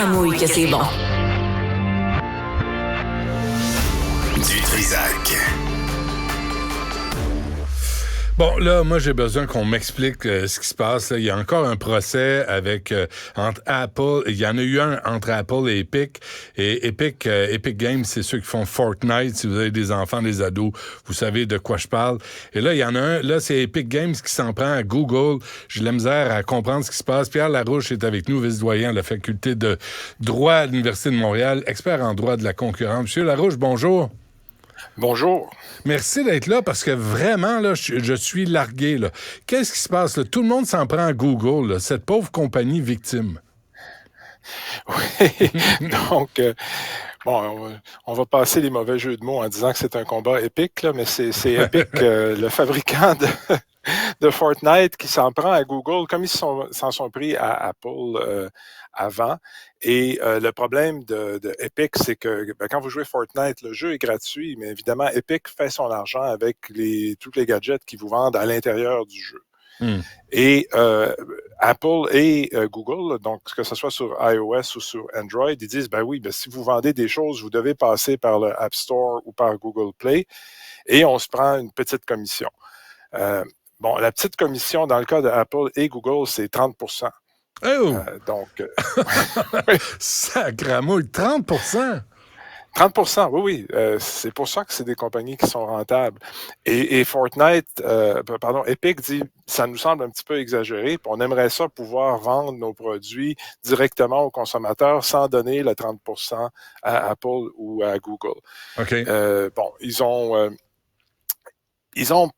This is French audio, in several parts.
Sacramouille que c'est bon. Du Trizac. Bon, là, moi, j'ai besoin qu'on m'explique ce qui se passe. Là. Il y a encore un procès avec entre Apple. Il y en a eu un entre Apple et Epic. Et Epic Games, c'est ceux qui font Fortnite. Si vous avez des enfants, des ados, vous savez de quoi je parle. Et là, il y en a un. Là, c'est Epic Games qui s'en prend à Google. J'ai de la misère à comprendre ce qui se passe. Pierre Larouche est avec nous, vice-doyen de la faculté de droit à l'Université de Montréal, expert en droit de la concurrence. Monsieur Larouche, bonjour. Bonjour. Merci d'être là parce que vraiment, là, je suis largué. Là. Qu'est-ce qui se passe? Là? Tout le monde s'en prend à Google, là, cette pauvre compagnie victime. Oui, donc, on va passer les mauvais jeux de mots en disant que c'est un combat épique, là, mais c'est Epic, le fabricant de Fortnite, qui s'en prend à Google, comme ils s'en sont pris à Apple avant. Et le problème de Epic, c'est que quand vous jouez Fortnite, le jeu est gratuit, mais évidemment, Epic fait son argent avec tous les gadgets qu'ils vous vendent à l'intérieur du jeu. Et Apple et Google, donc que ce soit sur iOS ou sur Android, ils disent, si vous vendez des choses, vous devez passer par le App Store ou par Google Play, et on se prend une petite commission. La petite commission, dans le cas d'Apple et Google, c'est 30%. Oh! Oui. Sacramouille, 30%! 30%, oui. C'est pour ça que c'est des compagnies qui sont rentables. Et Fortnite, Epic dit, ça nous semble un petit peu exagéré, puis on aimerait ça pouvoir vendre nos produits directement aux consommateurs sans donner le 30% à Apple ou à Google. OK. Ils ont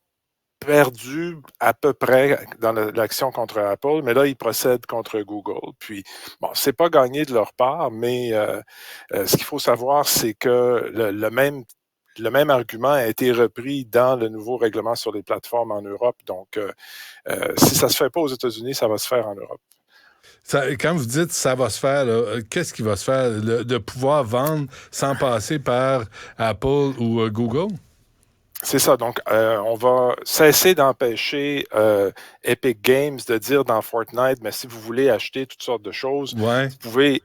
perdu à peu près dans l'action contre Apple, mais là, ils procèdent contre Google. Puis, c'est pas gagné de leur part, mais ce qu'il faut savoir, c'est que le même argument a été repris dans le nouveau règlement sur les plateformes en Europe. Donc, si ça se fait pas aux États-Unis, ça va se faire en Europe. Quand vous dites ça va se faire, là, qu'est-ce qui va se faire? De pouvoir vendre sans passer par Apple ou Google? C'est ça. Donc, on va cesser d'empêcher Epic Games de dire dans Fortnite, mais si vous voulez acheter toutes sortes de choses, vous pouvez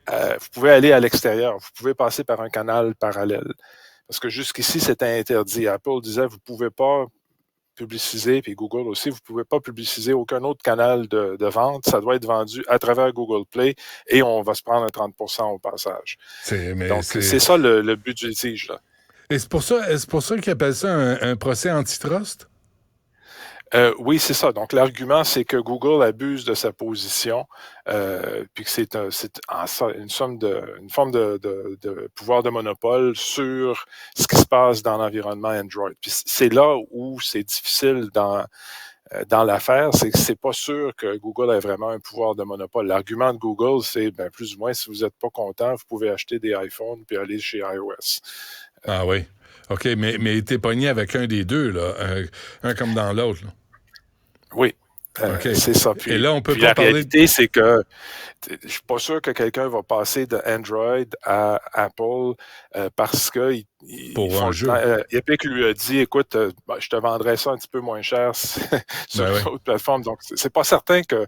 aller à l'extérieur. Vous pouvez passer par un canal parallèle. Parce que jusqu'ici, c'était interdit. Apple disait, vous pouvez pas publiciser, puis Google aussi, vous pouvez pas publiciser aucun autre canal de vente. Ça doit être vendu à travers Google Play et on va se prendre un 30% au passage. Donc, c'est ça le but du litige, là. Et c'est pour ça qu'ils appellent ça un procès antitrust? Oui, c'est ça. Donc, l'argument, c'est que Google abuse de sa position, puis que c'est une forme de pouvoir de monopole sur ce qui se passe dans l'environnement Android. Puis c'est là où c'est difficile dans l'affaire, c'est que c'est pas sûr que Google ait vraiment un pouvoir de monopole. L'argument de Google, c'est plus ou moins, si vous n'êtes pas content, vous pouvez acheter des iPhones puis aller chez iOS. Ah oui. OK, mais t'es pogné avec un des deux, là. Un comme dans l'autre, là. Oui. Okay. C'est ça. Puis, et là, on peut pas la parler... réalité, c'est que je suis pas sûr que quelqu'un va passer de Android à Apple parce que Epic lui a dit, écoute, je te vendrais ça un petit peu moins cher sur d'autres plateformes. Donc, c'est pas certain que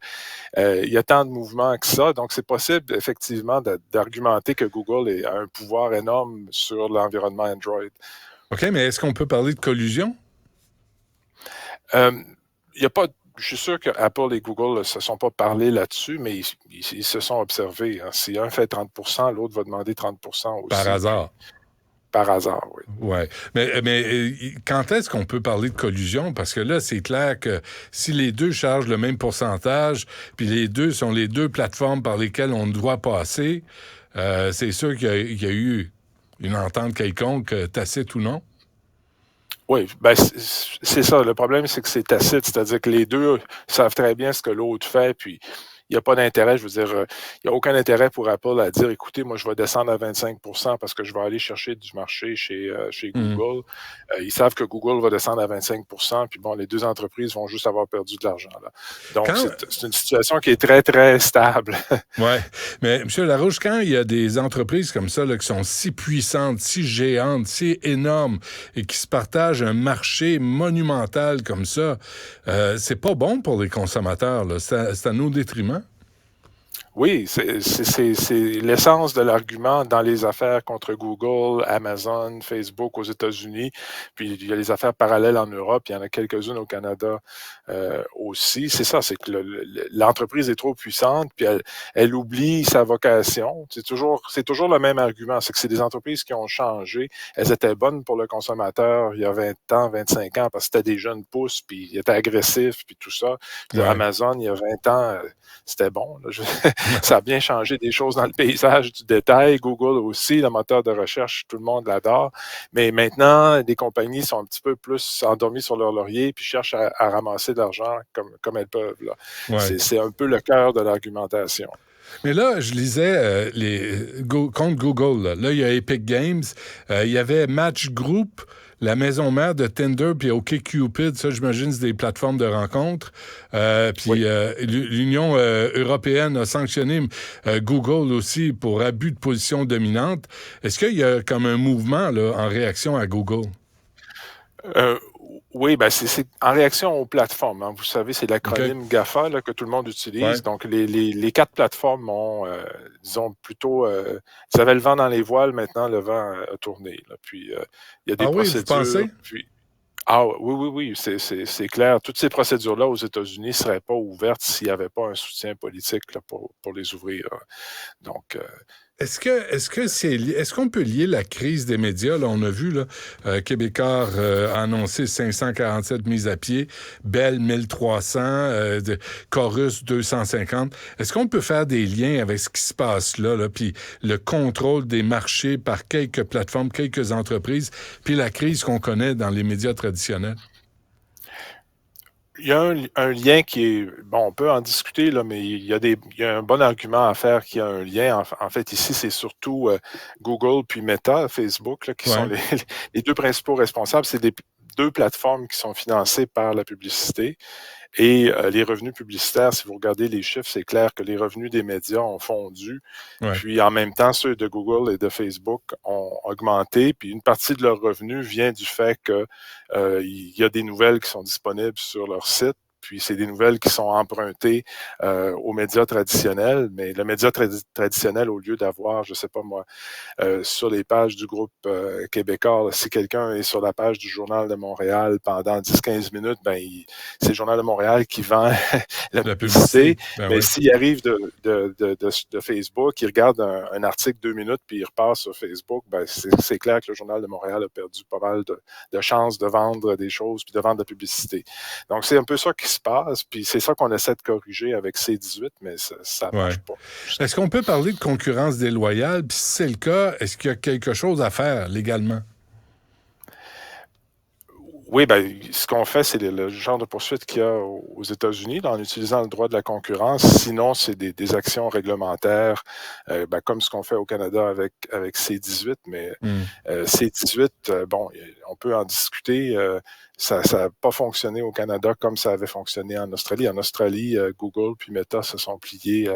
il y a tant de mouvements que ça. Donc, c'est possible, effectivement, d'argumenter que Google a un pouvoir énorme sur l'environnement Android. OK, mais est-ce qu'on peut parler de collusion? Il n'y a pas... Je suis sûr que Apple et Google ne se sont pas parlé là-dessus, mais ils se sont observés. Hein. Si un fait 30%, l'autre va demander 30% aussi. Par hasard. Par hasard, oui. Oui. Mais quand est-ce qu'on peut parler de collusion? Parce que là, c'est clair que si les deux chargent le même pourcentage, puis les deux sont les deux plateformes par lesquelles on doit passer, c'est sûr qu'il y a eu une entente quelconque, tacite ou non? Oui, c'est ça. Le problème, c'est que c'est tacite, c'est-à-dire que les deux savent très bien ce que l'autre fait, puis il n'y a pas d'intérêt, je veux dire, il n'y a aucun intérêt pour Apple à dire, écoutez, moi, je vais descendre à 25% parce que je vais aller chercher du marché chez Google. Ils savent que Google va descendre à 25%, puis bon, les deux entreprises vont juste avoir perdu de l'argent, là. Donc, c'est une situation qui est très, très stable. Oui, mais M. Larouche, quand il y a des entreprises comme ça, là, qui sont si puissantes, si géantes, si énormes, et qui se partagent un marché monumental comme ça, c'est pas bon pour les consommateurs, là. C'est à nos détriments. Oui, c'est l'essence de l'argument dans les affaires contre Google, Amazon, Facebook aux États-Unis. Puis il y a les affaires parallèles en Europe, il y en a quelques-unes au Canada aussi. C'est ça, c'est que l'entreprise est trop puissante, puis elle oublie sa vocation. C'est toujours le même argument, c'est que c'est des entreprises qui ont changé. Elles étaient bonnes pour le consommateur il y a 20 ans, 25 ans, parce que c'était des jeunes pousses, puis ils étaient agressifs, puis tout ça. Puis Ouais. Amazon, il y a 20 ans, c'était bon. Là. Ça a bien changé des choses dans le paysage du détail. Google aussi, le moteur de recherche, tout le monde l'adore. Mais maintenant, les compagnies sont un petit peu plus endormies sur leur laurier puis cherchent à ramasser de l'argent comme elles peuvent. Là. Ouais. C'est un peu le cœur de l'argumentation. Mais là, je lisais contre Google. Là, il y a Epic Games. Il y avait Match Group, la maison mère de Tinder, puis OkCupid. Ça, j'imagine, c'est des plateformes de rencontres. Puis Oui. l'Union européenne a sanctionné Google aussi pour abus de position dominante. Est-ce qu'il y a comme un mouvement là, en réaction à Google? Euh, oui, ben c'est en réaction aux plateformes. Hein. Vous savez, c'est OK. l'acronyme GAFA là, que tout le monde Ouais. utilise. Donc, les quatre plateformes ont, disons, plutôt... ils avaient le vent dans les voiles, maintenant le vent a tourné. Là. Puis, il y a des Ah oui, vous procédures. pensez? Puis, oui, c'est clair. Toutes ces procédures-là aux États-Unis ne seraient pas ouvertes s'il n'y avait pas un soutien politique là, pour les ouvrir. Donc, Est-ce qu'on peut lier la crise des médias? Là, on a vu, là, Québécois a annoncé 547 mises à pied, Bell 1300, Chorus 250. Est-ce qu'on peut faire des liens avec ce qui se passe là, puis le contrôle des marchés par quelques plateformes, quelques entreprises, puis la crise qu'on connaît dans les médias traditionnels? il y a un lien qui est... Bon, on peut en discuter, là, mais il y a un bon argument à faire qu'il y a un lien. En fait, ici, c'est surtout Google puis Meta, Facebook, là, qui sont Ouais. les deux principaux responsables. C'est des deux plateformes qui sont financées par la publicité. Et les revenus publicitaires, si vous regardez les chiffres, c'est clair que les revenus des médias ont fondu. Ouais. Puis en même temps, ceux de Google et de Facebook ont augmenté. Puis une partie de leurs revenus vient du fait que il y a des nouvelles qui sont disponibles sur leur site. Puis c'est des nouvelles qui sont empruntées aux médias traditionnels. Mais le média traditionnel, au lieu d'avoir, je sais pas moi, sur les pages du groupe québécois, là, si quelqu'un est sur la page du Journal de Montréal pendant 10-15 minutes, c'est le Journal de Montréal qui vend la La publicité. publicité. Ben Mais oui. s'il arrive de Facebook, il regarde un article 2 minutes, puis il repart sur Facebook, c'est clair que le Journal de Montréal a perdu pas mal de chances de vendre des choses, puis de vendre de la publicité. Donc, c'est un peu ça qui se passe, puis c'est ça qu'on essaie de corriger avec C18, mais ça marche Ouais. pas. Est-ce qu'on peut parler de concurrence déloyale? Puis si c'est le cas, est-ce qu'il y a quelque chose à faire légalement? Oui, ce qu'on fait, c'est le genre de poursuite qu'il y a aux États-Unis en utilisant le droit de la concurrence. Sinon, c'est des actions réglementaires, comme ce qu'on fait au Canada avec C18. Mais Hmm. C18, on peut en discuter. Ça n'a pas fonctionné au Canada comme ça avait fonctionné en Australie. En Australie, Google puis Meta se sont pliés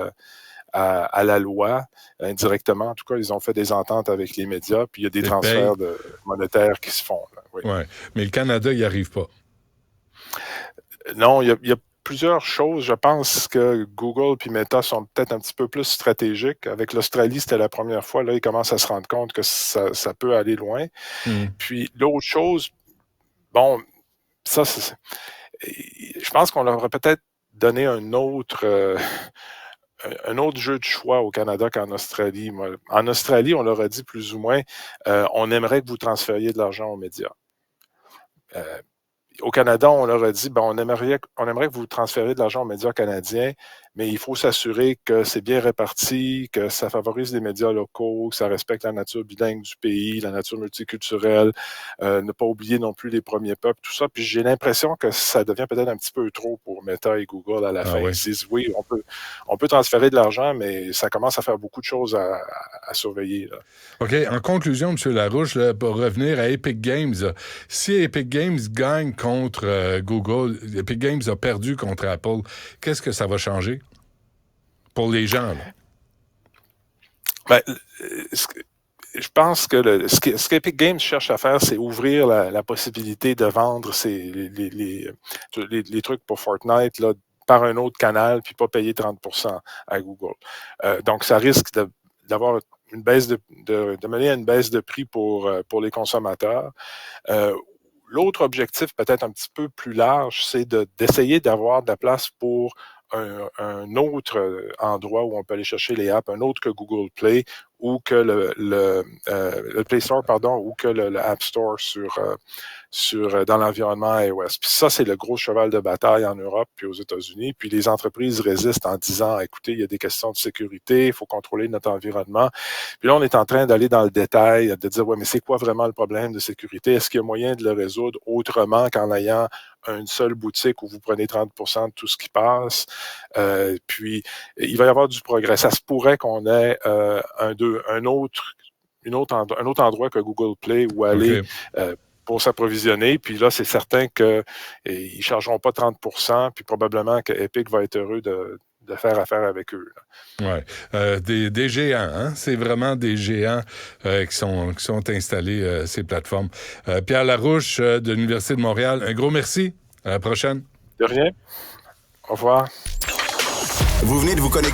à la loi, indirectement. En tout cas, ils ont fait des ententes avec les médias, puis il y a des Des payes? transferts monétaires qui se font. Là. Oui. Ouais. Mais le Canada, il n'y arrive pas. Non, il y a plusieurs choses. Je pense que Google puis Meta sont peut-être un petit peu plus stratégiques. Avec l'Australie, c'était la première fois. Là, ils commencent à se rendre compte que ça peut aller loin. Hmm. Puis l'autre chose, bon, ça, je pense qu'on leur aurait peut-être donné un autre jeu de choix au Canada qu'en Australie. Moi, en Australie, on leur a dit plus ou moins, on aimerait que vous transfériez de l'argent aux médias. Au Canada, on leur a dit, on aimerait que vous transfériez de l'argent aux médias canadiens, mais il faut s'assurer que c'est bien réparti, que ça favorise les médias locaux, que ça respecte la nature bilingue du pays, la nature multiculturelle, ne pas oublier non plus les premiers peuples, tout ça. Puis j'ai l'impression que ça devient peut-être un petit peu trop pour Meta et Google à la fin. Oui. Ils disent, oui, on peut transférer de l'argent, mais ça commence à faire beaucoup de choses à surveiller. Là. OK. En conclusion, M. Larouche, là, pour revenir à Epic Games, là, si Epic Games gagne contre Google, Epic Games a perdu contre Apple, qu'est-ce que ça va changer pour les gens? Là? Je pense que ce qu'Epic Games cherche à faire, c'est ouvrir la possibilité de vendre les trucs pour Fortnite là, par un autre canal, puis pas payer 30 à Google. Donc, ça risque d'avoir une baisse de mener à une baisse de prix pour les consommateurs. L'autre objectif, peut-être un petit peu plus large, c'est d'essayer d'avoir de la place pour un autre endroit où on peut aller chercher les apps, un autre que Google Play ou que le Play Store, pardon, ou que le App Store dans l'environnement iOS. Puis ça, c'est le gros cheval de bataille en Europe puis aux États-Unis. Puis les entreprises résistent en disant, écoutez, il y a des questions de sécurité, il faut contrôler notre environnement. Puis là, on est en train d'aller dans le détail, de dire, ouais, mais c'est quoi vraiment le problème de sécurité? Est-ce qu'il y a moyen de le résoudre autrement qu'en ayant une seule boutique où vous prenez 30 de tout ce qui passe? Puis, il va y avoir du progrès. Ça se pourrait qu'on ait un autre endroit que Google Play où aller pour s'approvisionner. Puis là, c'est certain qu'ils ne chargeront pas 30 puis probablement que Epic va être heureux de faire affaire avec eux. Oui. Des géants, hein? C'est vraiment des géants qui sont installés, ces plateformes. Pierre Larouche de l'Université de Montréal, un gros merci. À la prochaine. De rien. Au revoir. Vous venez de vous connecter